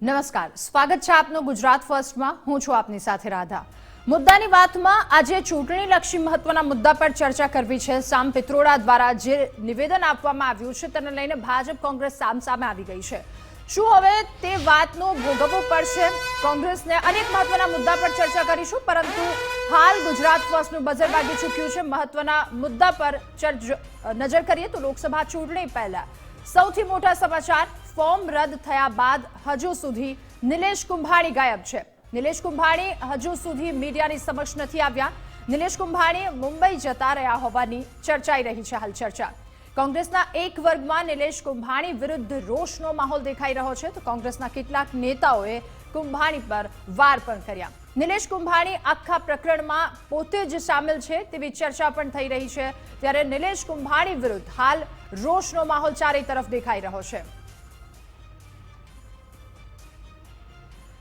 નમસ્કાર, સ્વાગત છે આપનું ગુજરાત ફર્સ્ટમાં। હું છું આપની સાથે રાધા। મુદ્દાની વાતમાં આજે ચૂંટણીલક્ષી મહત્વના મુદ્દા પર ચર્ચા કરવી છે। સામ પિત્રોડા દ્વારા જે નિવેદન આપવામાં આવ્યું છે તેને લઈને ભાજપ કોંગ્રેસ સામસામે આવી ગઈ છે। શું હવે તે વાતનું ભોગવવું પડશે? કોંગ્રેસને અનેક મહત્વના મુદ્દા પર ચર્ચા કરીશું, પરંતુ હાલ ગુજરાત ફર્સ્ટનું બઝર વાગી ચૂક્યું છે। મહત્વના મુદ્દા પર નજર કરીએ તો લોકસભા ચૂંટણી પહેલા સૌથી મોટા સમાચાર, ફોર્મ રદ થયા બાદ હજુ સુધી નિલેશ કુંભાણી ગાયબ છે। નિલેશ કુંભાણી હજુ સુધી મીડિયાની સમક્ષ નથી આવ્યા। નિલેશ કુંભાણી મુંબઈ જતા રહ્યા હોવાની ચર્ચાઈ રહી છે હાલ ચર્ચા। કોંગ્રેસના એક વર્ગમાં નિલેશ કુંભાણી વિરુદ્ધ રોષનો માહોલ દેખાઈ રહ્યો છે, તો કોંગ્રેસના કેટલાક નેતાઓએ કુંભાણી પર વાર પણ કર્યા। નિલેશ કુંભાણી આખા પ્રકરણમાં પોતે જ સામેલ છે તેવી ચર્ચા પણ થઈ રહી છે। ત્યારે નિલેશ કુંભાણી વિરુદ્ધ હાલ રોષનો માહોલ ચારે તરફ દેખાઈ રહ્યો છે।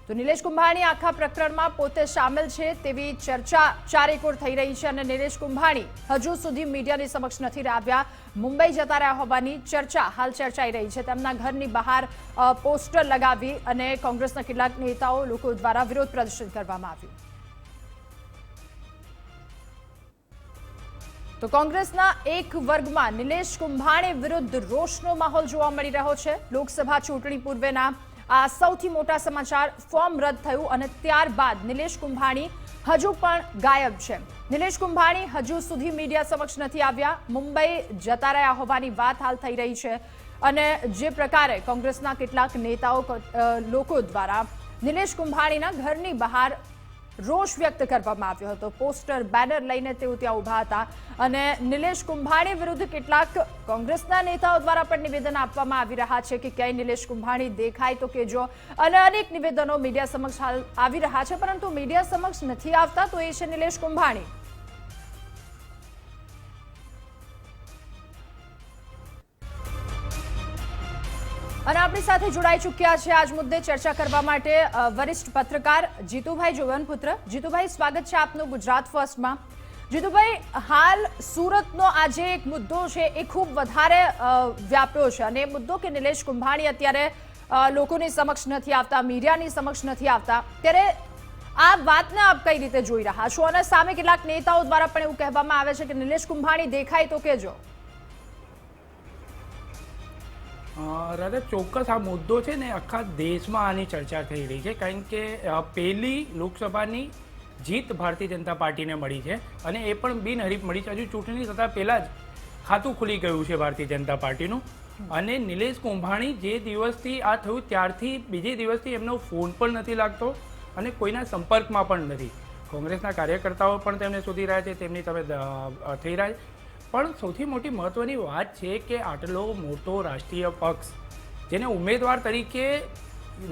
તો નિલેશ કુંભાણી આખા પ્રકરણમાં પોતે સામેલ છે તેવી ચર્ચા ચારેકોર થઈ રહી છે, અને નિલેશ કુંભાણી હજુ સુધી મીડિયાની સમક્ષ નથી આવ્યા। મુંબઈ જતા રહ્યા હોવાની ચર્ચા હાલ ચર્ચાઈ રહી છે। તેમના ઘરની બહાર પોસ્ટર લગાવી અને કોંગ્રેસના કેટલાક નેતાઓ લોકો દ્વારા વિરોધ પ્રદર્શન કરવામાં આવ્યું। તો કોંગ્રેસના એક વર્ગમાં નિલેશ કુંભાણી વિરુદ્ધ રોષનો માહોલ જોવા મળી રહ્યો છે। લોકસભા ચૂંટણી પૂર્વેના આ સૌથી મોટા સમાચાર, ફોર્મ રદ થયું અને ત્યારબાદ નિલેશ કુંભાણી હજુ પણ ગાયબ છે। નિલેશ કુંભાણી હજુ સુધી મીડિયા સમક્ષ નથી આવ્યા। મુંબઈ જતા રહ્યા હોવાની વાત હાલ થઈ રહી છે, અને જે પ્રકારે કોંગ્રેસના કેટલાક નેતાઓ લોકો દ્વારા નિલેશ કુંભાણીના ઘરની બહાર રોષ વ્યક્ત કરવામાં આવ્યો હતો। પોસ્ટર, બેનર લઈને તેઓ ત્યાં ઉભા હતા, અને નિલેશ કુંભાણી વિરુદ્ધ કેટલાક કોંગ્રેસના નેતાઓ દ્વારા પણ નિવેદન આપવામાં આવી રહ્યા છે કે ક્યાંય નિલેશ કુંભાણી દેખાય તો કહેજો, અને અનેક નિવેદનો મીડિયા સમક્ષ હાલ આવી રહ્યા છે, પરંતુ મીડિયા સમક્ષ નથી આવતા તો એ છે નિલેશ કુંભાણી। અને આપણી સાથે જોડાઈ ચૂક્યા છે આજ મુદ્દે ચર્ચા કરવા માટે વરિષ્ઠ પત્રકાર જીતુભાઈ જોગનપુત્ર। જીતુભાઈ, સ્વાગત છે આપનું ગુજરાત ફર્સ્ટમાં। જીતુભાઈ, હાલ સુરતનો આજે એક મુદ્દો છે એ ખૂબ વધારે વ્યાપ્યો છે, અને એ મુદ્દો કે નિલેશ કુંભાણી અત્યારે લોકોની સમક્ષ નથી આવતા, મીડિયાની સમક્ષ નથી આવતા, ત્યારે આ વાતને આપ કઈ રીતે જોઈ રહ્યા છો? અને સામે કેટલાક નેતાઓ દ્વારા પણ એવું કહેવામાં આવે છે કે નિલેશ કુંભાણી દેખાય તો કહેજો। રાધા, ચોક્કસ આ મુદ્દો છે ને આખા દેશમાં આની ચર્ચા થઈ રહી છે, કારણ કે પહેલી લોકસભાની જીત ભારતીય જનતા પાર્ટીને મળી છે, અને એ પણ બિનહરીફ મળી છે। હજુ ચૂંટણી થતાં પહેલાં જ ખાતું ખુલી ગયું છે ભારતીય જનતા પાર્ટીનું। અને નિલેશ કુંભાણી જે દિવસથી આ થયું ત્યારથી બીજે દિવસથી એમનો ફોન પણ નથી લાગતો, અને કોઈના સંપર્કમાં પણ નથી। કોંગ્રેસના કાર્યકર્તાઓ પણ તેમને શોધી રહ્યા છે, તેમની તમે થઈ રહ્યા છે। પણ સૌથી મોટી મહત્ત્વની વાત છે કે આટલો મોટો રાષ્ટ્રીય પક્ષ જેને ઉમેદવાર તરીકે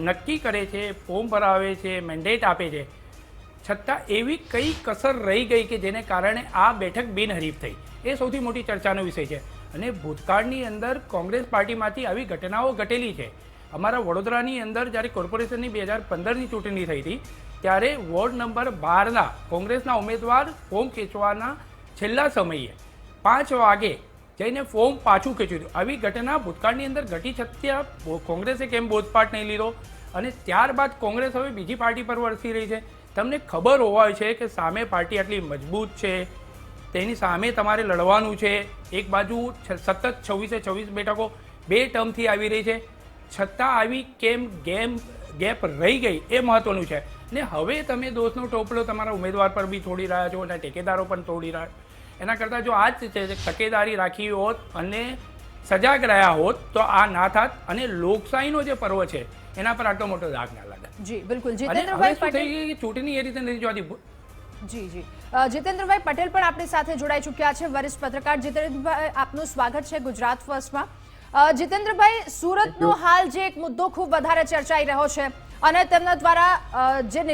નક્કી કરે છે, ફોર્મ ભરાવે છે, મેન્ડેટ આપે છે, છતાં એવી કઈ કસર રહી ગઈ કે જેને કારણે આ બેઠક બિનહરીફ થઈ, એ સૌથી મોટી ચર્ચાનો વિષય છે। અને ભૂતકાળની અંદર કોંગ્રેસ પાર્ટીમાંથી આવી ઘટનાઓ ઘટેલી છે। અમારા વડોદરાની અંદર જ્યારે કોર્પોરેશનની 2015ની ચૂંટણી થઈ હતી, ત્યારે વોર્ડ નંબર 12ના કોંગ્રેસના ઉમેદવાર ફોર્મ ખેંચવાના છેલ્લા સમયે 5 વાગે જઈને ફોર્મ પાછું ખેંચ્યું હતું। આવી ઘટના ભૂતકાળની અંદર ઘટી છતાં કોંગ્રેસે કેમ બોધપાઠ નહીં લીધો, અને ત્યારબાદ કોંગ્રેસ હવે બીજી પાર્ટી પર વરસી રહી છે। તમને ખબર હોવા છે કે સામે પાર્ટી આટલી મજબૂત છે, તેની સામે તમારે લડવાનું છે। એક બાજુ સતત 26 બેઠકો 2 ટર્મથી આવી રહી છે, છતાં આવી કેમ ગેપ રહી ગઈ એ મહત્વનું છે। ને હવે તમે દોષનો ટોપલો તમારા ઉમેદવાર પર બી છોડી રહ્યા છો, અને ટેકેદારો પણ તોડી રહ્યા છો। એના કરતાં જો આ જ તકેદારી રાખી હોત અને સજાગ રહ્યા હોત તો આ ના થાત, અને લોકશાહીનો જે પર્વ છે એના પર આટલો મોટો દાગ ના લાગે। જી બિલકુલ। જીતેન્દ્રભાઈ પટેલ ચૂંટણી એ રીતે નથી જોવાતી। જી જીતેન્દ્રભાઈ પટેલ પણ આપણી સાથે જોડાઈ ચૂક્યા છે, વરિષ્ઠ પત્રકાર। જીતેન્દ્રભાઈ, આપનું સ્વાગત છે ગુજરાત ફર્સ્ટમાં। જીતેન્દ્રભાઈ, સુરતનો હાલ જે એક મુદ્દો ખૂબ વધારે ચર્ચાઈ રહ્યો છે, અને તેમના દ્વારા જે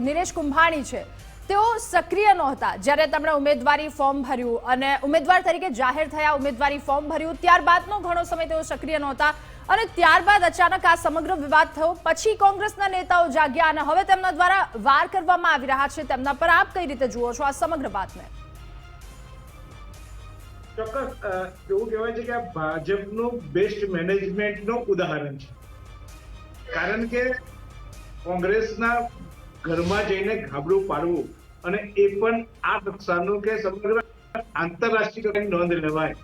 નિલેશ કુંભાણી છે તેઓ સક્રિય નહોતા જ્યારે તેમણે ઉમેદવારી ફોર્મ ભર્યું અને ઉમેદવાર તરીકે જાહેર થયા, ઉમેદવારી ફોર્મ ભર્યું, ત્યારબાદનો ઘણો સમય તેઓ સક્રિય નહોતા, અને ત્યારબાદ અચાનક આ સમગ્ર વિવાદ થયો। પછી કોંગ્રેસના નેતાઓ જાગ્યા અને હવે તેમના દ્વારા વાર કરવામાં આવી રહ્યા છે તેમના પર। આપ કઈ રીતે જુઓ છો આ સમગ્ર વાતને? ચોક્કસ એવું કહેવાય છે કે આ ભાજપનું બેસ્ટ મેનેજમેન્ટનું ઉદાહરણ છે। કારણ કે કોંગ્રેસના ઘરમાં જઈને ગાબડું પાડવું અને એ પણ આ કક્ષાનું કે સમગ્ર આંતરરાષ્ટ્રીય કક્ષાની નોંધ લેવાય.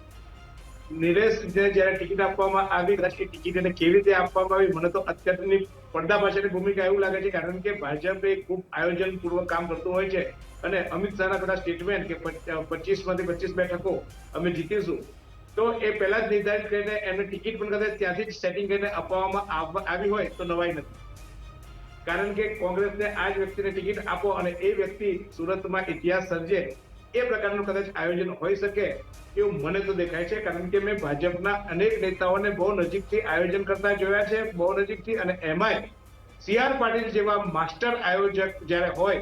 નિલેશને જયારે ટિકિટ આપવામાં આવી, કદાચ એ ટિકિટ એને કેવી રીતે આપવામાં આવી, મને તો અત્યારની પડદા પાછળની ભૂમિકા એવું લાગે છે, કારણ કે ભાજપે ખૂબ આયોજનપૂર્વક કામ કરતું હોય છે અને અમિત શાહના કદાચ સ્ટેટમેન્ટ કે 25 માંથી 25 બેઠકો અમે જીતીશું, તો એ પહેલા જ નિર્ધારિત કરીને એમને ટિકિટ પણ કદાચ ત્યાંથી જ સેટિંગ કરીને આપવામાં આવી હોય તો નવાઈ નથી. કારણ કે કોંગ્રેસને આ જ વ્યક્તિને ટિકિટ આપો અને એ વ્યક્તિ સુરતમાં ઇતિહાસ સર્જે, એ પ્રકારનું કદાચ આયોજન હોઈ શકે એવું મને તો દેખાય છે. કારણ કે મેં ભાજપના અનેક નેતાઓને બહુ નજીકથી આયોજન કરતા જોયા છે, બહુ નજીકથી, અને એમાંય CR પાટીલ જેવા માસ્ટર આયોજક જ્યારે હોય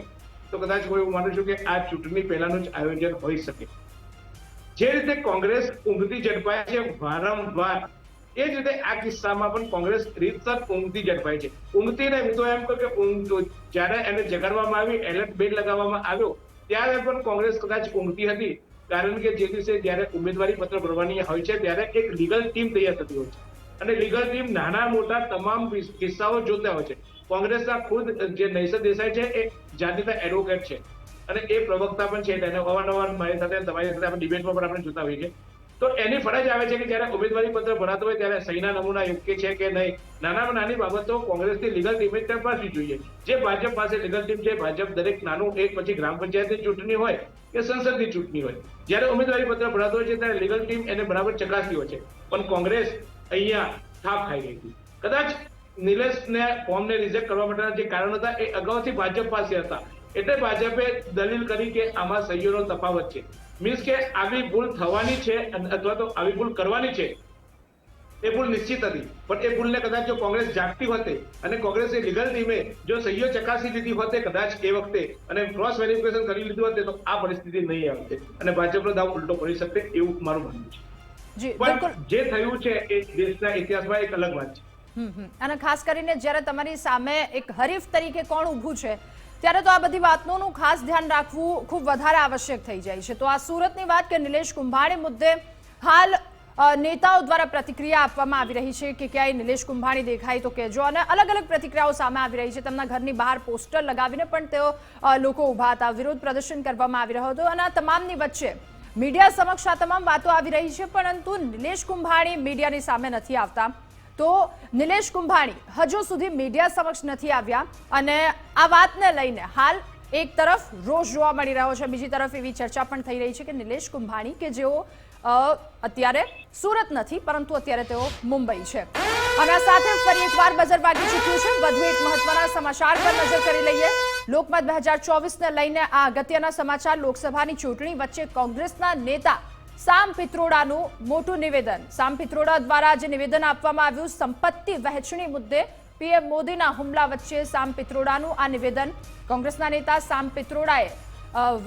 તો કદાચ હું એવું માનું છું કે આ ચૂંટણી પહેલાનું જ આયોજન હોઈ શકે. જે રીતે કોંગ્રેસ ઊંઘતી ઝડપાય છે વારંવાર, એ જ રીતે આ કિસ્સામાં પણ કોંગ્રેસ રીતસર ઊંઘતી ઝડપાય છે. ઊંઘતી નહીં, હું તો એમ કહું કે જ્યારે એને જગાડવામાં આવી, એલર્ટ બેલ લગાવવામાં આવ્યો, ત્યારે પણ કોંગ્રેસ કદાચ ઊંઘતી હતી. કારણ કે જે દિવસે જ્યારે ઉમેદવારી પત્ર ભરવાની હોય છે ત્યારે એક લીગલ ટીમ તૈયાર થતી હોય છે અને લીગલ ટીમ નાના મોટા તમામ કિસ્સાઓ જોતા હોય છે. કોંગ્રેસના ખુદ જે નૈસદ દેસાઈ છે એ જાણીતા એડવોકેટ છે અને એ પ્રવક્તા પણ છે. તેને અવારનવાર મારી સાથે, તમારી સાથે આપણે ડિબેટમાં પણ આપણે જોતા હોઈએ છીએ. તો એની ફરજ આવે છે કે જ્યારે ઉમેદવારી પત્ર ભરાતો હોય ત્યારે સહીના નમૂના યોગ્ય છે કે નહીં, નાનામાં નાની બાબતો કોંગ્રેસની લીગલ ટીમે તપાસવી જોઈએ. જે ભાજપ પાસે લીગલ ટીમ છે, ભાજપ દરેક નાનું એક પછી ગ્રામ પંચાયતની ચૂંટણી હોય કે સંસદની ચૂંટણી હોય, જ્યારે ઉમેદવારી પત્ર ભરાતો હોય છે ત્યારે લીગલ ટીમ એને બરાબર ચકાસતી હોય છે. પણ કોંગ્રેસ અહીંયા થાપ ખાઈ ગઈ હતી. કદાચ નિલેશને ફોર્મને રિજેક્ટ કરવા માટેના જે કારણ હતા એ અગાઉથી ભાજપ પાસે હતા, એટલે ભાજપે દલીલ કરી કે આમાં સહીઓનો તફાવત છે. મીન્સ કે આવી ભૂલ થવાની છે અથવા તો આવી ભૂલ કરવાની છે, એ ભૂલ નિશ્ચિત હતી. પણ એ ભૂલને કદાચ જો કોંગ્રેસ જાગતી હોતે અને કોંગ્રેસની લીગલ ટીમે જો સહીઓ ચકાસી લીધી હોતે કદાચ એ વખતે અને ક્રોસ વેરિફિકેશન કરી લીધું હોતે તો આ પરિસ્થિતિ નહીં આવતે અને ભાજપનો દાવ ઉલટો પડી શકતે એવું મારું માનવું છે. પણ જે થયું છે એ દેશના ઇતિહાસમાં એક અલગ વાત છે. અને ખાસ કરીને જ્યારે તમારી સામે એક હરીફ તરીકે કોણ ઊભું છે ત્યારે તો આ બધી વાતોનું ખાસ ધ્યાન રાખવું ખૂબ વધારે આવશ્યક થઈ જાય છે. તો આ સુરતની વાત કે નિલેશ કુંભાણી મુદ્દે હાલ નેતાઓ દ્વારા પ્રતિક્રિયા આપવામાં આવી રહી છે કે ક્યાંય નિલેશ કુંભાણી દેખાય તો કહેજો, અને અલગ અલગ પ્રતિક્રિયાઓ સામે આવી રહી છે. તેમના ઘરની બહાર પોસ્ટર લગાવીને પણ તેઓ લોકો ઊભા હતા, વિરોધ પ્રદર્શન કરવામાં આવી રહ્યો હતો અને આ તમામની વચ્ચે મીડિયા સમક્ષ આ તમામ વાતો આવી રહી છે. પરંતુ નિલેશ કુંભાણી મીડિયાની સામે નથી આવતા. તો નિલેશ કુંભાણી હજુ સુધી મીડિયા સમક્ષ નથી આવ્યા અને આ વાતને લઈને હાલ એક તરફ રોષ જોવા મળી રહ્યો છે, બીજી તરફ એવી ચર્ચા પણ થઈ રહી છે કે નિલેશ કુંભાણી કે જેઓ અત્યારે સુરત નથી પરંતુ અત્યારે તેઓ મુંબઈ છે. અને આ સાથે ફરી એકવાર બજાર વાગી ચૂક્યું છે. વધુ એક મહત્વના સમાચાર પર નજર કરી લઈએ. લોકમત 2024ને લઈને આ અગત્યના સમાચાર. લોકસભાની ચૂંટણી વચ્ચે કોંગ્રેસના નેતા સામ પિત્રોડાનું મોટું નિવેદન. સામ પિત્રોડા દ્વારા જે નિવેદન આપવામાં આવ્યું સંપત્તિ વહેંચણી મુદ્દે, પીએમ મોદીના હુમલા વચ્ચે સામ પિત્રોડાનું આ નિવેદન. કોંગ્રેસના નેતા સામ પિત્રોડાએ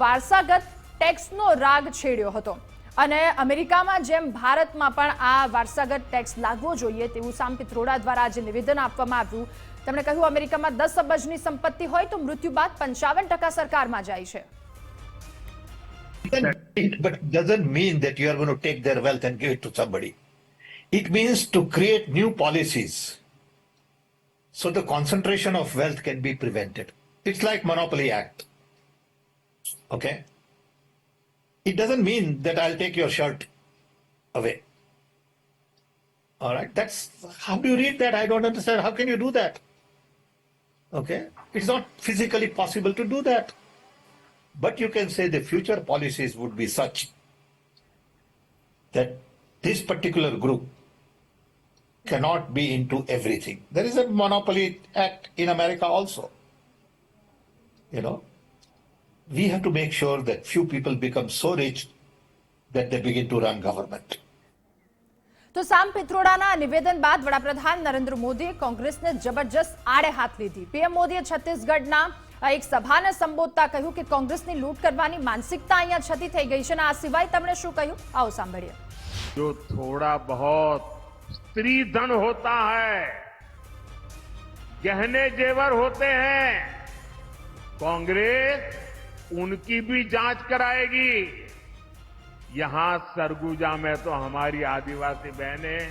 વારસાગત ટેક્સનો રાગ છેડ્યો હતો અને અમેરિકામાં જેમ ભારતમાં પણ આ વારસાગત ટેક્સ લાગવો જોઈએ તેવું સામ પિત્રોડા દ્વારા જે નિવેદન આપવામાં આવ્યું. તેમણે કહ્યું અમેરિકામાં 10 અબજની સંપત્તિ હોય તો મૃત્યુ બાદ 55% સરકારમાં જાય છે. But it doesn't mean that you are going to take their wealth and give it to somebody. It means to create new policies so the concentration of wealth can be prevented. It's like Monopoly Act. Okay? It doesn't mean that I'll take your shirt away. All right? That's, how do you read that? I don't understand. How can you do that? Okay? It's not physically possible to do that. But you can say the future policies would be such that this particular group cannot be into everything. There is a Monopoly Act in America also. You know, we have to make sure that few people become so rich that they begin to run government. તો સામ પિત્રોડાના નિવેદન બાદ વડાપ્રધાન નરેન્દ્ર મોદીએ કોંગ્રેસને જબરજસ્ત આડે હાથ લીધી. પીએમ મોદીએ છત્તીસગઢના એક સભાને સંબોધતા કહ્યું કે કોંગ્રેસની લૂંટ કરવાની માનસિકતા અહીંયા છતી થઈ ગઈ છે. અને આ સિવાય તેમણે શું કહ્યું આવો સાંભળીએ. जो थोड़ा बहुत स्त्री धन होता है, गहने जेवर होते हैं, कांग्रेस उनकी भी जांच कराएगी. यहां सरगुजा में तो हमारी आदिवासी बहनें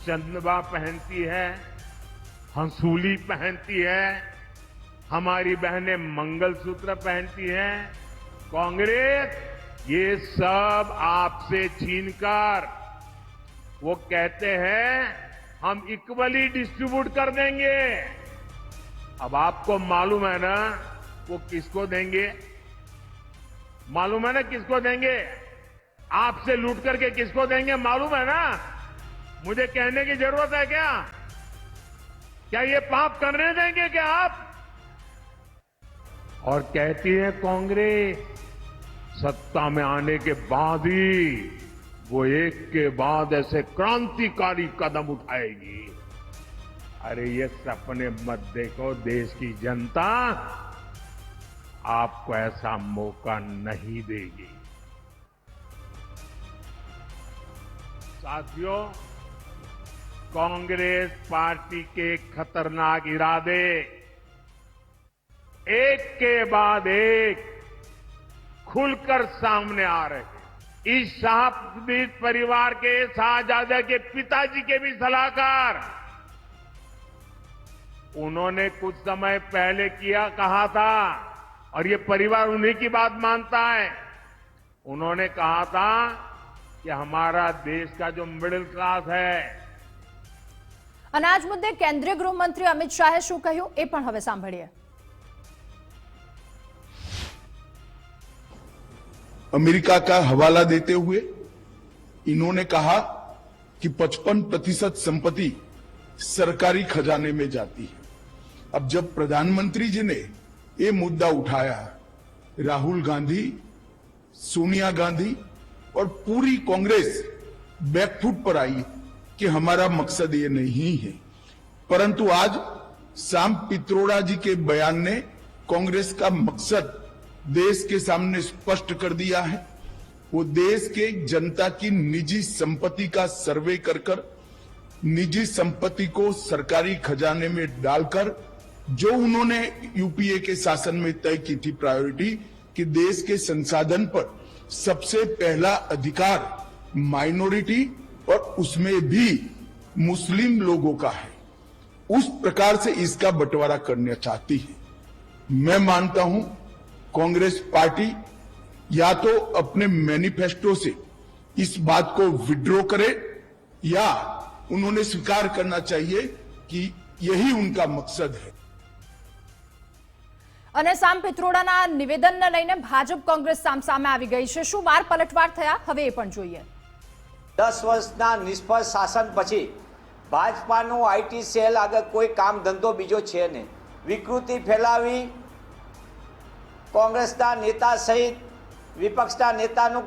चंदवा पहनती है, हंसूली पहनती है, हमारी बहनें मंगलसूत्र पहनती हैं। कांग्रेस ये सब आपसे छीनकर वो कहते हैं हम इक्वली डिस्ट्रीब्यूट कर देंगे। अब आपको मालूम है ना वो किसको देंगे? मालूम है ना किसको देंगे? आपसे लूट करके किसको देंगे मालूम है ना? मुझे कहने की जरूरत है क्या? क्या ये पाप करने देंगे क्या आप? और कहती है कांग्रेस सत्ता में आने के बाद ही वो एक के बाद ऐसे क्रांतिकारी कदम उठाएगी। अरे ये सपने मत देखो, देश की जनता आपको ऐसा मौका नहीं देगी। साथियों, कांग्रेस पार्टी के खतरनाक इरादे एक के बाद एक खुलकर सामने आ रहे हैं। इस शाहपीर परिवार के शाहजादा के पिताजी के भी सलाहकार, उन्होंने कुछ समय पहले कहा था, और ये परिवार उन्हीं की बात मानता है। उन्होंने कहा था कि हमारा देश का जो मिडिल क्लास है। અનાજ મુદ્દે કેન્દ્રીય ગૃહમંત્રી અમિત શાહે શું કહ્યું એ પણ હવે સાંભળીએ। अमेरिका का हवाला देते हुए इन्होंने कहा कि 55% संपत्ति सरकारी खजाने में जाती है। अब जब प्रधानमंत्री जी ने ये मुद्दा उठाया, राहुल गांधी, सोनिया गांधी और पूरी कांग्रेस बैकफुट पर आई कि हमारा मकसद ये नहीं है। परंतु आज साम पित्रोड़ा जी के बयान ने कांग्रेस का मकसद देश के सामने स्पष्ट कर दिया है। वो देश के जनता की निजी संपत्ति का सर्वे कर निजी संपत्ति को सरकारी खजाने में डालकर जो उन्होंने यूपीए के शासन में तय की थी प्रायोरिटी कि देश के संसाधन पर सबसे पहला अधिकार माइनॉरिटी और उसमें भी मुस्लिम लोगों का है, उस प्रकार से इसका बंटवारा करना चाहती है। मैं मानता हूं कांग्रेस पार्टी या तो अपने मैनिफेस्टो से इस बात को विड्रॉ करे या उन्होंने स्वीकार करना चाहिए कि यही उनका मकसद है। અને સામ પિત્રોડાના નિવેદનને લઈને ભાજપ કોંગ્રેસ સામસામે આવી ગઈ છે। શું વાર પલટવાર થયા હવે એ પણ જોઈએ। 10 વર્ષના નિષ્ફળ શાસન પછી ભાજપાનું આઈટી સેલ આગળ કોઈ કામ ધંધો બીજો છે નહીં। વિકૃતિ ફેલાવી, કોંગ્રેસના નેતા સહિત વિપક્ષના નેતાનું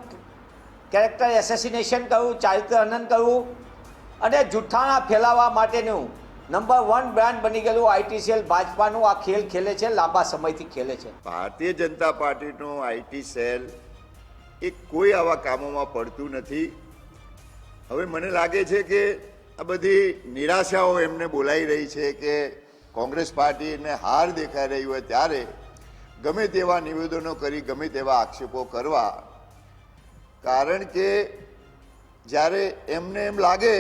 કેરેક્ટર એસેસિનેશન કરવું, ચારિત્ર હનન કરવું અને જુઠ્ઠાણા ફેલાવવા માટેનું નંબર 1 બ્રાન્ડ બની ગયેલું આઈટી સેલ ભાજપાનું આ ખેલ ખેલે છે, લાંબા સમયથી ખેલે છે। ભારતીય જનતા પાર્ટીનું આઈટી સેલ એ કોઈ આવા કામોમાં પડતું નથી। હવે મને લાગે છે કે આ બધી નિરાશાઓ એમને બોલાઈ રહી છે કે કોંગ્રેસ પાર્ટીને હાર દેખાઈ રહી હોય ત્યારે ગમે તેવા નિવેદનો કરી ગમે તેવા આક્ષેપો કરવા। કારણ કે જ્યારે એમને એમ લાગે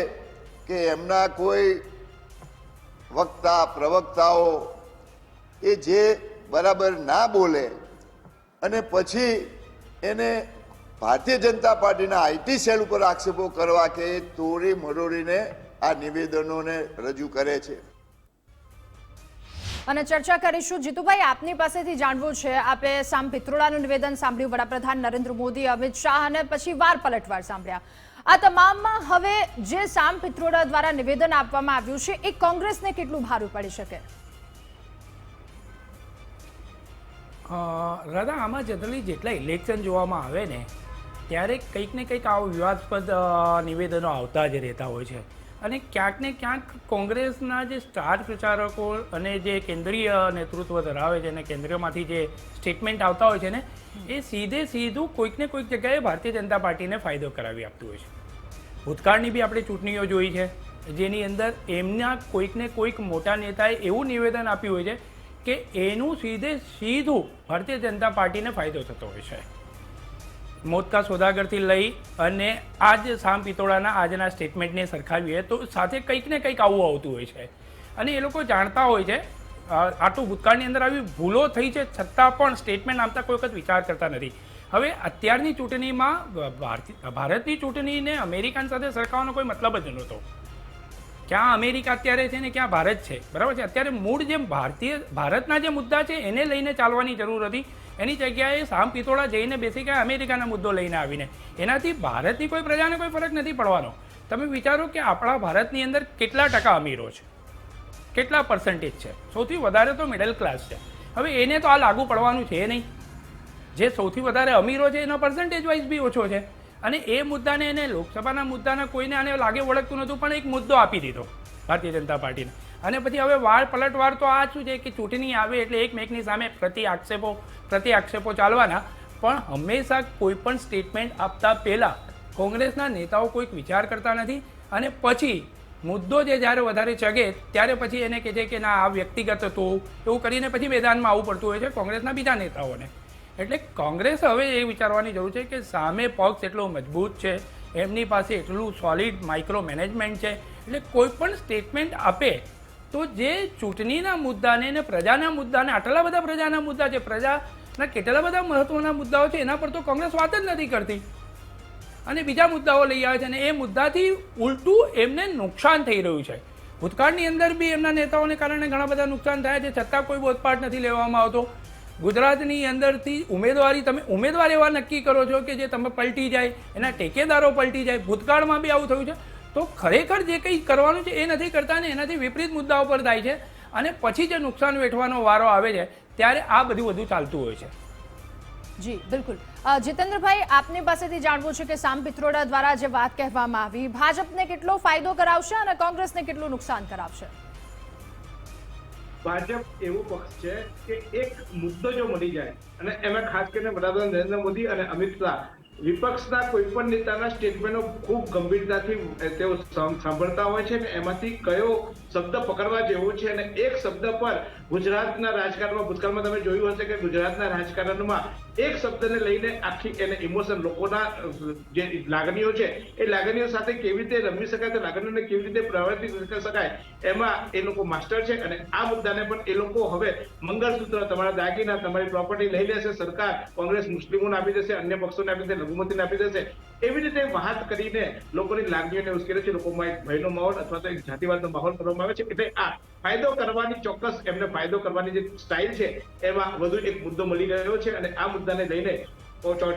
કે એમના કોઈ વક્તા પ્રવક્તાઓ એ જે બરાબર ના બોલે અને પછી એને ભારતીય જનતા પાર્ટીના આઈટી સેલ ઉપર આક્ષેપો કરવા કે તોડી મરોડીને આ નિવેદનોને રજૂ કરે છે। અને ચર્ચા કરીશું। જીતુભાઈ, આપની પાસેથી જાણવું છે, આપે સામ પિત્રોડાનું નિવેદન સાંભળ્યું, વડાપ્રધાન નરેન્દ્ર મોદી, અમિત શાહ અને પછી વાર પલટવાર સાંભળ્યા। આ તમામમાં હવે જે સામ પિત્રોડા દ્વારા નિવેદન આપવામાં આવ્યું છે એ કોંગ્રેસને કેટલું ભારું પડી શકે? રાધા, આમાં જનરલી જેટલા ઇલેક્શન જોવામાં આવે ને ત્યારે કંઈક ને કંઈક આવા વિવાદસ્પદ નિવેદનો આવતા જ રહેતા હોય છે। અને ક્યાંક ને ક્યાંક કોંગ્રેસના જે સ્ટાર પ્રચારકો અને જે કેન્દ્રીય નેતૃત્વ ધરાવે છે અને કેન્દ્રમાંથી જે સ્ટેટમેન્ટ આવતા હોય છે ને એ સીધું કોઈક ને કોઈક જગ્યાએ ભારતીય જનતા પાર્ટીને ફાયદો કરાવી આપતું હોય છે। ભૂતકાળની બી આપણે ચૂંટણીઓ જોઈ છે જેની અંદર એમના કોઈક ને કોઈક મોટા નેતાએ એવું નિવેદન આપ્યું હોય છે કે એનું સીધું ભારતીય જનતા પાર્ટીને ફાયદો થતો હોય છે। મોત કા સોદાગરથી લઈ અને આજ સામ પિત્રોડાના આજના સ્ટેટમેન્ટને સરખાવીએ તો સાથે કંઈક ને કંઈક આવું આવતું હોય છે। અને એ લોકો જાણતા હોય છે આટલું ભૂતકાળની અંદર આવી ભૂલો થઈ છે છતાં પણ સ્ટેટમેન્ટ આપતા કોઈ વખત વિચાર કરતા નથી. હવે અત્યારની ચૂંટણીમાં ભારતની ચૂંટણીને અમેરિકન સાથે સરખાવવાનો કોઈ મતલબ જ નહોતો. ક્યાં અમેરિકા અત્યારે છે ને ક્યાં ભારત છે, બરાબર છે. અત્યારે મૂળ જે ભારતના જે મુદ્દા છે એને લઈને ચાલવાની જરૂર હતી. એની જગ્યાએ સામ પિત્રોડા જઈને બેસી ગયા અમેરિકાના મુદ્દો લઈને આવીને. એનાથી ભારતની કોઈ પ્રજાને કોઈ ફરક નથી પડવાનો. તમે વિચારો કે આપણા ભારતની અંદર કેટલા ટકા અમીરો છે, કેટલા પર્સન્ટેજ છે. સૌથી વધારે તો મિડલ ક્લાસ છે. હવે એને તો આ લાગુ પડવાનું છે નહીં. જે સૌથી વધારે અમીરો છે એનો પર્સન્ટેજ વાઇઝ બી ઓછો છે. અને એ મુદ્દાને એને લોકસભાના મુદ્દાના કોઈને આને લાગે ઓળખતું નહોતું, પણ એક મુદ્દો આપી દીધો ભારતીય જનતા પાર્ટીને. અને પછી હવે વાળ પલટવાર તો આ શું છે કે ચૂંટણી આવે એટલે એકમેકની સામે પ્રતિ આક્ષેપો ચાલવાના. પણ હંમેશા કોઈ પણ સ્ટેટમેન્ટ આપતા પહેલાં કોંગ્રેસના નેતાઓ કોઈક વિચાર કરતા નથી. અને પછી મુદ્દો જે જ્યારે વધારે ચગે ત્યારે પછી એને કહે છે કે ના આ વ્યક્તિગત હતું, એવું કરીને પછી મેદાનમાં આવવું પડતું હોય છે કોંગ્રેસના બીજા નેતાઓને. એટલે કોંગ્રેસ હવે એ વિચારવાની જરૂર છે કે સામે પક્ષ એટલો મજબૂત છે, એમની પાસે એટલું સોલિડ માઇક્રો મેનેજમેન્ટ છે. એટલે કોઈ પણ સ્ટેટમેન્ટ આપે તો જે ચૂંટણીના મુદ્દાને ને પ્રજાના મુદ્દાને, આટલા બધા પ્રજાના મુદ્દા છે, પ્રજાના કેટલા બધા મહત્વના મુદ્દાઓ છે, એના પર તો કોંગ્રેસ વાત જ નથી કરતી અને બીજા મુદ્દાઓ લઈ આવે છે. અને એ મુદ્દાથી ઉલટું એમને નુકસાન થઈ રહ્યું છે. ભૂતકાળની અંદર બી એમના નેતાઓને કારણે ઘણા બધા નુકસાન થયા છે, છતાં કોઈ બોધપાઠ નથી લેવામાં આવતો. ગુજરાતની અંદરથી તમે ઉમેદવાર એવા નક્કી કરો છો કે જે તમે પલટી જાય, એના ટેકેદારો પલટી જાય. ભૂતકાળમાં બી આવું થયું છે. તો ખરેખર જે કંઈ કરવાનું છે એ નથી કરતા ને એનાથી વિપરીત મુદ્દાઓ પર થાય છે. અને પછી જે નુકસાન વેઠવાનો વારો આવે છે ત્યારે આ બધું વધુ ચાલતું હોય છે. જી બિલકુલ. જીતેન્દ્રભાઈ, આપની પાસેથી જાણવું છે કે સામ પિત્રોડા દ્વારા જે વાત કહેવામાં આવી ભાજપને કેટલો ફાયદો કરાવશે અને કોંગ્રેસને કેટલું નુકસાન કરાવશે? ભાજપ એવું પક્ષ છે કે એક મુદ્દો જો મળી જાય, અને એમાં ખાસ કરીને વડાપ્રધાન નરેન્દ્ર મોદી અને અમિત શાહ વિપક્ષના કોઈ પણ નેતાના સ્ટેટમેન્ટો ખૂબ ગંભીરતાથી તેઓ સાંભળતા હોય છે ને એમાંથી કયો શબ્દ પકડવા જેવો છે. અને એક શબ્દ પર ગુજરાતના રાજકારણમાં ભૂતકાળમાં તમે જોયું હશે કે ગુજરાતના રાજકારણમાં એક શબ્દને લઈને આખી એને ઇમોશન, લોકોના જે લાગણીઓ છે એ લાગણીઓ સાથે કેવી રીતે રમી શકાય, તે લાગણીઓને કેવી રીતે પ્રવર્તિત કરી શકાય એમાં એ લોકો માસ્ટર છે. અને આ મુદ્દાને પણ એ લોકો હવે મંગળસૂત્ર, તમારા દાગીના, તમારી પ્રોપર્ટી લઈ લેશે સરકાર, કોંગ્રેસ મુસ્લિમોને આપી દેશે, અન્ય પક્ષોને આપી દેશે, લઘુમતીને આપી દેશે, એવી રીતે વાત કરીને લોકોની લાગણીઓને ઉશ્કેરે છે. લોકોમાં એક ભયનો માહોલ અથવા તો એક જાતિવાદનો માહોલ કરવામાં આવે છે. એટલે આ ફાયદો કરવાની, ચોક્કસ એમને ફાયદો કરવાની જે સ્ટાઇલ છે એમાં વધુ એક મુદ્દો મળી રહ્યો છે. અને આ મુદ્દાને લઈને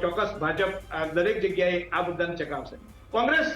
ચોક્કસ ભાજપ દરેક જગ્યાએ આ મુદ્દાને ચકાવશે. કોંગ્રેસ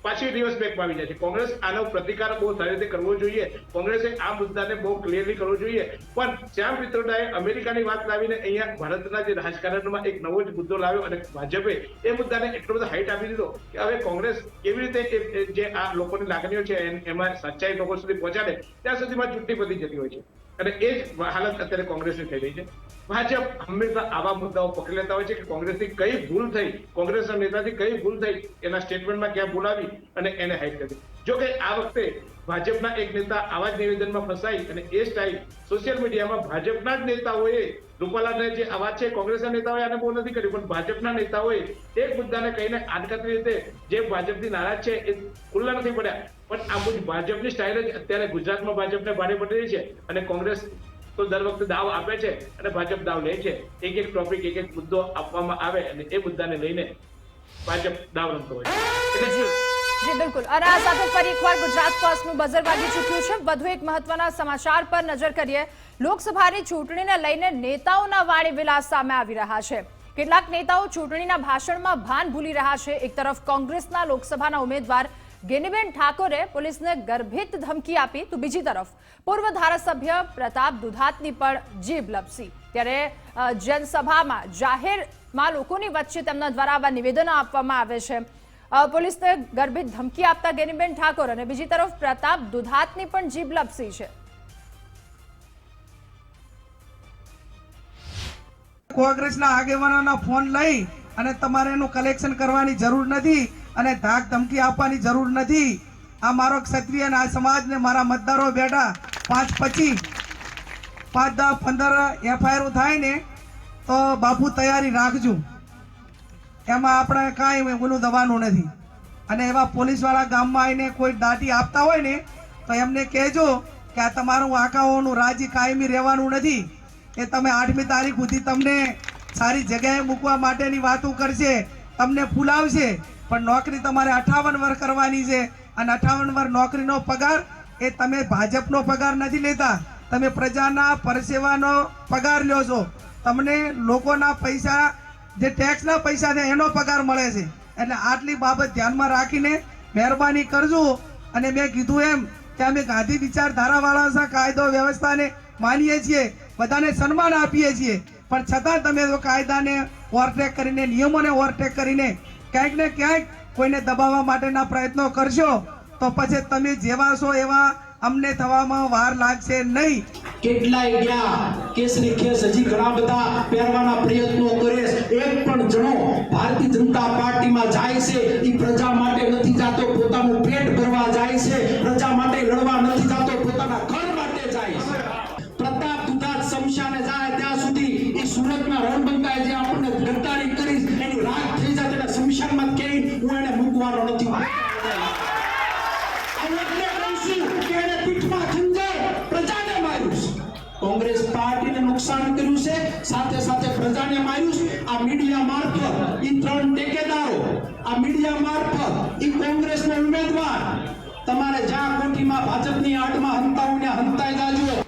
પાછી રિવર્સ બેકમાં આવી જાય છે. કોંગ્રેસ આનો પ્રતિકાર બહુ સારી રીતે કરવો જોઈએ. કોંગ્રેસે આ મુદ્દાને બહુ ક્લિયરલી કરવો જોઈએ. પણ શ્યામ પિત્રોડાએ અમેરિકાની વાત લાવીને અહીંયા ભારતના જે રાજકારણમાં એક નવો જ મુદ્દો લાવ્યો અને ભાજપે એ મુદ્દાને એટલો બધો હાઈટ આપી દીધો કે હવે કોંગ્રેસ કેવી રીતે જે આ લોકોની લાગણીઓ છે એમાં સચ્ચાઈ લોકો સુધી પહોંચાડે ત્યાં સુધીમાં ચૂંટણી પતી જતી હોય છે. અને એ જ હાલત અત્યારે કોંગ્રેસની થઈ રહી છે. ભાજપ હંમેશા આવા મુદ્દાઓ પકડી લેતા હોય છે કે કોંગ્રેસની કઈ ભૂલ થઈ, કોંગ્રેસના નેતાથી કઈ ભૂલ થઈ, એના સ્ટેટમેન્ટમાં ક્યાં ભૂલ આવી અને એને હાઈટ કરી. જો કે આ વખતે ભાજપના એક નેતા આવા જ નિવેદનમાં ફસાઈ અને એ સ્ટાઇલ સોશિયલ મીડિયામાં ભાજપના જ નેતાઓએ રૂપાલાને જે આ વાત છે કોંગ્રેસના નેતાઓએ આને બહુ નથી કર્યું, પણ ભાજપના નેતાઓએ એક મુદ્દાને કહીને આડકતરી રીતે જે ભાજપથી નારાજ છે એ ખુલ્લા નથી પડ્યા. પણ આ બધી ભાજપની સ્ટાઇલ જ અત્યારે ગુજરાતમાં ભાજપને ભારે પડી રહી છે. અને કોંગ્રેસ તો દર વખતે દાવ આપે છે અને ભાજપ દાવ લે છે. એક ટોપિક, એક મુદ્દો આપવામાં આવે અને એ મુદ્દાને લઈને ભાજપ દાવ રમતો હોય છે. જી બિલકુલ. અને આ સાથે ફરી એકવાર ગુજરાત ફર્સ્ટનું બઝર વાગી ચૂક્યું છે. વધુ એક મહત્વના સમાચાર પર નજર કરીએ. લોકસભાની ચૂંટણીને લઈને નેતાઓના વાણી વિલાસ સામે આવી રહ્યા છે. કેટલાક નેતાઓ ચૂંટણીના ભાષણમાં ભાન ભૂલી રહ્યા છે. એક તરફ કોંગ્રેસના લોકસભાના ઉમેદવાર ગેનીબેન ઠાકોરે પોલીસને ગર્ભિત ધમકી આપી, તો બીજી તરફ પૂર્વ ધારાસભ્ય પ્રતાપ દુધાતની પણ જીભ લપસી. ત્યારે જનસભામાં, જાહેરમાં લોકોની વચ્ચે તેમના દ્વારા આવા નિવેદનો આપવામાં આવે છે. પોલીસને ગર્ભિત ધમકી આપતા ગેનીબેન ઠાકોર અને બીજી તરફ પ્રતાપ દુધાતની પણ જીભ લપસી છે. કોંગ્રેસના આગેવાનોના ફોન લઈ અને તમારે એનું કલેક્શન કરવાની જરૂર નથી અને ધાક ધમકી આપવાની જરૂર નથી. આ મારો ક્ષત્રિય અને આ સમાજને મારા મતદારો બેઠા 5-25, 5-10-15 એફઆઈઆર થાય ને તો બાપુ તૈયારી રાખજો. એમાં આપણે કાંઈ ઓલું દવાનું નથી. અને એવા પોલીસવાળા ગામમાં આવીને કોઈ દાટી આપતા હોય ને તો એમને કહેજો કે આ તમારું આંકાઓનું રાજી કાયમી રહેવાનું નથી. એ તમે 8મી તારીખ સુધી તમને સારી જગ્યાએ મૂકવા માટેની વાતો કરશે, તમને ફૂલાવશે, પણ નોકરી તમારે 58 વર્ષ કરવાની છે. અને 58 વર્ષ નોકરીનો પગાર એ તમે ભાજપનો પગાર નથી લેતા, તમે પ્રજાના પરસેવાનો પગાર લ્યો છો. તમને લોકોના પૈસા જે ટેક્સના પૈસા છે એનો પગાર મળે છે. એટલે આટલી બાબત ધ્યાનમાં રાખીને મહેરબાની કરજો. અને મેં કીધું એમ કે અમે ગાંધી વિચારધારાવાળા કાયદો વ્યવસ્થાને માનીએ છીએ, બધાને સન્માન આપીએ છીએ, પણ છતાં તમે જો કાયદાને ઓવરટેક કરીને, નિયમોને ઓવરટેક કરીને ક્યાંક ને ક્યાંક કોઈને દબાવવા માટેના પ્રયત્નો કરશો તો પછી તમે જેવા છો એવા અમને થવામાં વાર લાગશે નહીં. કેટલાય ગયા કેસની કેસ હજી ઘણા બધા પહેરવાના પ્રયત્નો કરે, એક પણ જણો ભારતીય જનતા પાર્ટીમાં જાય છે એ પ્રજા માટે નથી જાતો, પોતાનું પેટ ભરવા જાય છે, પ્રજા માટે લડવા નથી જાતો, પોતાના ઘર માટે જાય છે. પ્રતાપ દુધાત શમશાને જાય ત્યાં સુધી એ સુરતના રણબંકાએ જે આપણને ગદ્દારી કરી એની રાખ થઈ જાય તેને શમશાનમાં કહી હું એને મૂકવાનો નથી. કોંગ્રેસ પાર્ટીને નુકસાન કર્યું છે, સાથે સાથે પ્રજાને માર્યું. આ મીડિયા મારફત ઈ 3 ટેકેદારો, આ મીડિયા મારફત ઈ કોંગ્રેસનો ઉમેદવાર તમારે જ્યાં કોઠીમાં ભાજપની આડમાં હંતાઓને હંતાઈ જાજો.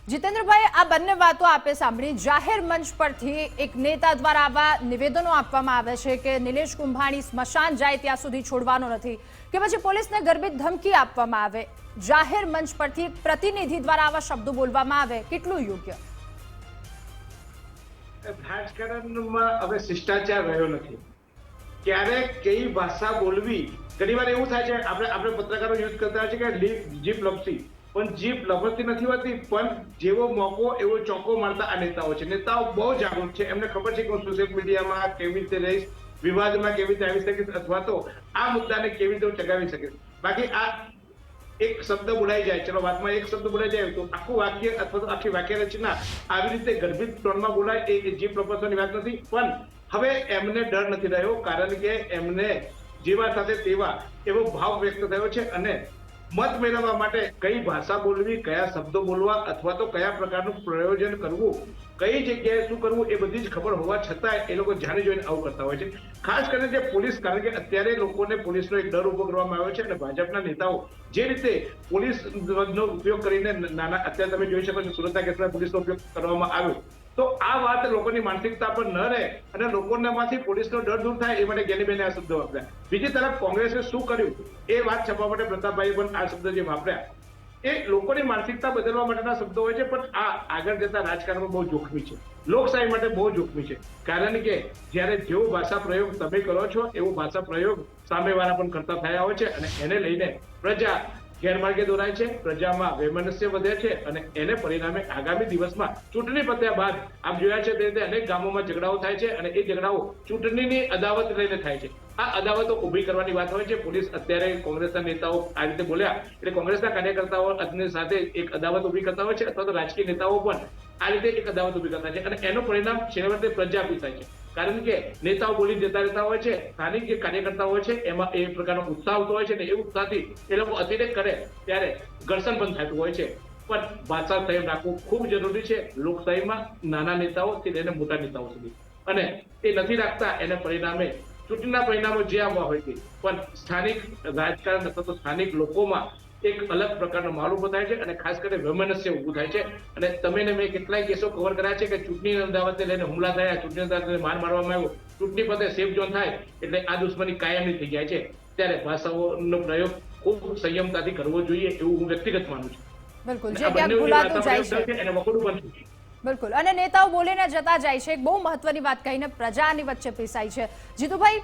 જીતેન્દ્રભાઈ, આ બંને વાતો આપે સાંભળી. જાહેર મંચ પરથી એક નેતા દ્વારા આવા નિવેદનો આપવામાં આવે છે કે નિલેશ કુંભાણી સ્મશાન જાય ત્યાં સુધી છોડવાનો નથી, કે પછી પોલીસને ગર્ભિત ધમકી આપવામાં આવે. જાહેર મંચ પરથી એક પ્રતિનિધિ દ્વારા આવા શબ્દો બોલવામાં આવે, કેટલું યોગ્ય? રાજકારણમાં હવે શિષ્ટાચાર રહ્યો નથી. ક્યારેક કઈ ભાષા બોલવી, ઘણી વાર એવું થાય છે, આપણે પત્રકારો યુઝ કરતા હોય છે કે જીભ લપસી, પણ જીભ લપસતી નથી હોતી, પણ જેવો મોકો એવો ચોખ્ખો મારતા આ નેતાઓ છે. નેતાઓ બહુ જાગૃત છે, એમને ખબર છે કે હું સોશિયલ મીડિયામાં કેવી રીતે રહીશ, વિવાદમાં કેવી રીતે આવી શકીશ, અથવા તો આ મુદ્દાને કેવી રીતે ચગાવી શકીશ. બાકી આ એક શબ્દ બોલાઈ જાય, ચલો વાતમાં એક શબ્દ બોલાઈ જાય તો આખું વાક્ય અથવા તો આખી વાક્ય રચના આવી રીતે ગર્ભિત ટોનમાં બોલાય એ જીભ લપસવાની વાત નથી. પણ હવે એમને ડર નથી રહ્યો, કારણ કે એમને જેવા સાથે તેવા એવો ભાવ વ્યક્ત થયો છે. અને મત મેળવવા માટે કઈ ભાષા બોલવી, કયા શબ્દો બોલવા, અથવા તો કયા પ્રકારનું પ્રયોજન કરવું, કઈ જગ્યાએ શું કરવું, એ બધી જ ખબર હોવા છતાં એ લોકો જાણી જોઈને આવું કરતા હોય છે. ખાસ કરીને જે પોલીસ, કારણ કે અત્યારે લોકોને પોલીસનો એક ડર ઉભો કરવામાં આવ્યો છે. અને ભાજપના નેતાઓ જે રીતે પોલીસનો ઉપયોગ કરીને અત્યારે તમે જોઈ શકો છો સુરતના કેસમાં પોલીસનો ઉપયોગ કરવામાં આવ્યો, તો આ વાત લોકોની માનસિકતા પર ન રહે અને લોકોનામાંથી પોલીસનો ડર દૂર થાય એ માટે જ્ઞાનીબેને આ શબ્દો વાપર્યા. બીજી તરફ કોંગ્રેસે શું કર્યું એ વાત છપાવવા માટે પ્રતાપભાઈએ પણ આ શબ્દ જે વાપર્યા એ લોકોની માનસિકતા બદલવા માટેના શબ્દો હોય છે, પણ આ આગળ જતા રાજકારણમાં બહુ જોખમી છે, લોકશાહી માટે બહુ જોખમી છે. કારણ કે જ્યારે જેવો ભાષા પ્રયોગ તમે કરો છો એવો ભાષા પ્રયોગ સામેવાળા પણ કરતા થયા હોય છે, અને એને લઈને પ્રજા ગેરમાર્ગે દોરાય છે, પ્રજામાં વૈમનસ્ય વધે છે, અને એને પરિણામે આગામી દિવસમાં ચૂંટણી પત્યા બાદ આપ જોયા છે તે રીતે અનેક ગામોમાં ઝઘડાઓ થાય છે, અને એ ઝઘડાઓ ચૂંટણીની અદાવત લઈને થાય છે. આ અદાવતો ઉભી કરવાની વાત હોય છે. પોલીસ અત્યારે કોંગ્રેસના નેતાઓ આ રીતે બોલ્યા એટલે કોંગ્રેસના કાર્યકર્તાઓ સાથે એક અદાવત ઉભી કરતા હોય છે, અથવા તો રાજકીય નેતાઓ પણ આ રીતે એક અદાવત ઉભી કરતા છે, અને એનું પરિણામ છેવટે પ્રજા પીસાય છે. કારણ કે નેતાઓ બોલી જતા રહેતા હોય છે, સ્થાનિક જે કાર્યકર્તાઓ હોય છે એમાં એ પ્રકારનો ઉત્સાહ આવતો હોય છે, અને એ ઉત્સાહથી એ લોકો અતિરેક કરે ત્યારે ઘર્ષણ પણ થતું હોય છે. પણ ભાષા સંયમ રાખવું ખૂબ જરૂરી છે લોકશાહીમાં, નાના નેતાઓથી લઈને મોટા નેતાઓ સુધી. અને એ નથી રાખતા, એને પરિણામે ચૂંટણીના પરિણામો જે આવવા હોય છે, પણ સ્થાનિક રાજકારણ અથવા તો સ્થાનિક લોકોમાં એક અલગ પ્રકારનો માહોલ ઉભો થાય છે, અને ખાસ કરીને વૈમનસ્ય ઊભું થાય છે. અને તમે મેં કેટલાય કેસો કવર કર્યા છે કે ચૂંટણી અદાવતને લઈને હુમલા થયા, ચૂંટણી અદાવતને માર મારવામાં આવ્યો, ચૂંટણી પતે સેફ ઝોન થાય એટલે આ દુશ્મની કાયમની થઈ જાય છે. ત્યારે ભાષાઓનો પ્રયોગ ખૂબ સંયમતાથી કરવો જોઈએ એવું હું વ્યક્તિગત માનું છું. બિલકુલ, જે ક્યાંક ભૂલાતું જાય છે એને વખોડું પણ છે. બિલકુલ, અને નેતાઓ બોલીને જતા જાય છે. એક બહુ મહત્વની વાત કહીને પ્રજાની વચ્ચે પીસાય છે. જીતુભાઈ,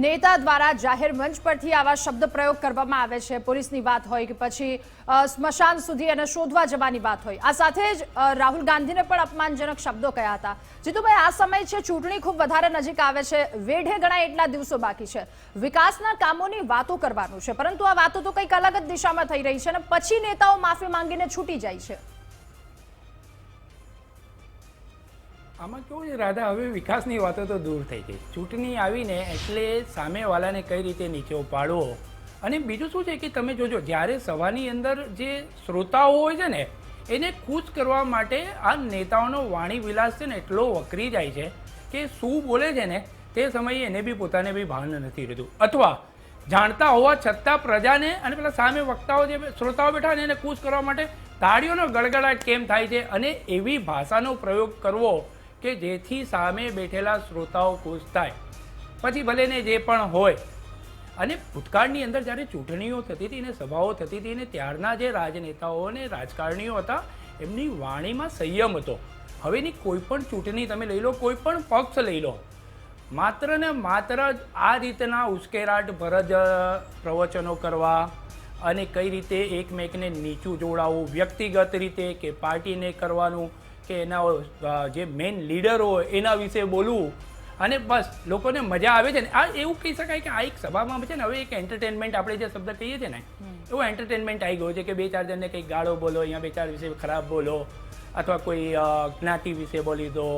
નેતા દ્વારા જાહેર મંચ પરથી આવા શબ્દ પ્રયોગ કરવામાં આવે છે, પોલીસની વાત હોય કે પછી સ્મશાન સુધી એને શોધવા જવાની વાત હોય. આ સાથે જ રાહુલ ગાંધીને પણ અપમાનજનક શબ્દો કહ્યા હતા. જીતુભાઈ, આ સમય છે, ચૂંટણી ખૂબ વધારે નજીક આવે છે, વેઢે ગણાય એટલા દિવસો બાકી છે, વિકાસના કામોની વાતો કરવાનું છે, પરંતુ આ વાતો તો કંઈક અલગ જ દિશામાં થઈ રહી છે, અને પછી નેતાઓ માફી માંગીને છૂટી જાય છે. આમાં કેવું છે રાધા, હવે વિકાસની વાતો તો દૂર થઈ ગઈ. ચૂંટણી આવીને એટલે સામેવાળાને કઈ રીતે નીચે પાડવો અને બીજું શું છે કે તમે જોજો, જ્યારે સભાની અંદર જે શ્રોતાઓ હોય છે ને એને ખુશ કરવા માટે આ નેતાઓનો વાણી વિલાસ છે ને એટલો વકરી જાય છે કે શું બોલે છે ને તે સમયે એને બી પોતાને બી ભાન નથી રહેતું, અથવા જાણતા હોવા છતાં પ્રજાને અને પેલા સામે વક્તાઓ જે શ્રોતાઓ બેઠા ને એને ખુશ કરવા માટે તાળીઓનો ગડગડાટ કેમ થાય છે અને એવી ભાષાનો પ્રયોગ કરવો કે જેથી સામે બેઠેલા શ્રોતાઓ ખુશ થાય, પછી ભલે ને જે પણ હોય. અને ભૂતકાળની અંદર જ્યારે ચૂંટણીઓ થતી હતી ને સભાઓ થતી હતી ને ત્યારના જે રાજનેતાઓ અને રાજકારણીઓ હતા એમની વાણીમાં સંયમ હતો. હવેની કોઈ પણ ચૂંટણી તમે લઈ લો, કોઈ પણ પક્ષ લઈ લો, માત્ર ને માત્ર આ રીતના ઉશ્કેરાટ ભરજ પ્રવચનો કરવા અને કઈ રીતે એકમેકને નીચું જોડાવવું, વ્યક્તિગત રીતે કે પાર્ટીને કરવાનું કે એના જે મેઇન લીડર હોય એના વિશે બોલવું અને બસ લોકોને મજા આવે છે ને. આ એવું કહી શકાય કે આ એક સભામાં છે ને હવે એક એન્ટરટેનમેન્ટ આપણે જે શબ્દ કહીએ છીએ ને એવો એન્ટરટેનમેન્ટ આવી ગયો છે કે 2-4 જણને કંઈક ગાળો બોલો, અહીંયા 2-4 વિશે ખરાબ બોલો, અથવા કોઈ જ્ઞાતિ વિશે બોલી દો,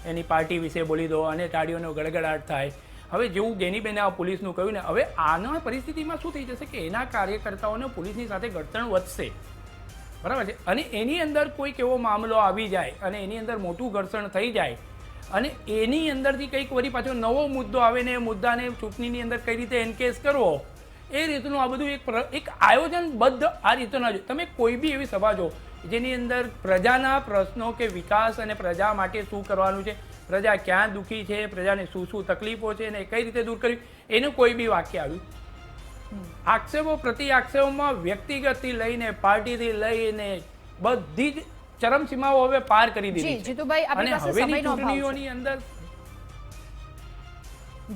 એની પાર્ટી વિશે બોલી દો અને તાળીઓનો ગડગડાટ થાય. હવે જેવું ગેનીબેને આ પોલીસનું કહ્યું ને, હવે આના પરિસ્થિતિમાં શું થઈ જશે કે એના કાર્યકર્તાઓને પોલીસની સાથે ઘર્ષણ વધશે, બરાબર છે, અને એની અંદર કોઈક એવો મામલો આવી જાય અને એની અંદર મોટું ઘર્ષણ થઈ જાય અને એની અંદરથી કંઈક વળી પાછો નવો મુદ્દો આવે ને એ મુદ્દાને ચૂંટણીની અંદર કઈ રીતે એન્કેસ કરવો, એ રીતનું આ બધું એક આયોજનબદ્ધ આ રીતના જો તમે કોઈ બી એવી સભા જો જેની અંદર પ્રજાના પ્રશ્નો કે વિકાસ અને પ્રજા માટે શું કરવાનું છે, પ્રજા ક્યાં દુઃખી છે, પ્રજાને શું શું તકલીફો છે અને કઈ રીતે દૂર કરવી, એનું કોઈ બી વાક્ય આવ્યું. આક્ષેપો પ્રતિ આક્ષેપોમાં વ્યક્તિગતથી લઈને પાર્ટીથી લઈને બધી જ ચરમસીમાઓ હવે પાર કરી દીધી છે. જીતુભાઈ, અને હવેની ચૂંટણીઓની અંદર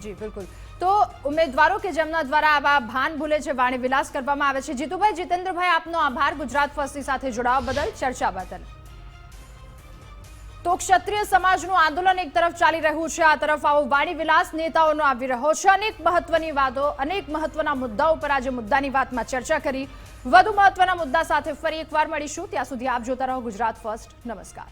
જી બિલકુલ, તો ઉમેદવારો કે જેમના દ્વારા આવા ભાન ભૂલે છે વાણી વિલાસ કરવામાં આવે છે. જીતુભાઈ, જીતેન્દ્રભાઈ, આપનો આભાર ગુજરાત ફર્સ્ટની સાથે જોડાવા બદલ, ચર્ચા બદલ. તો ક્ષત્રિય સમાજનું આંદોલન એક તરફ ચાલી રહ્યું છે, આ તરફ આવો વાણી વિલાસ નેતાઓનો આવી રહ્યો છે. અનેક મહત્વની વાતો, અનેક મહત્વના મુદ્દાઓ પર આજે મુદ્દાની વાતમાં ચર્ચા કરી. વધુ મહત્વના મુદ્દા સાથે ફરી એકવાર મળીશું. ત્યાં સુધી આપ જોતા રહો ગુજરાત ફર્સ્ટ. નમસ્કાર.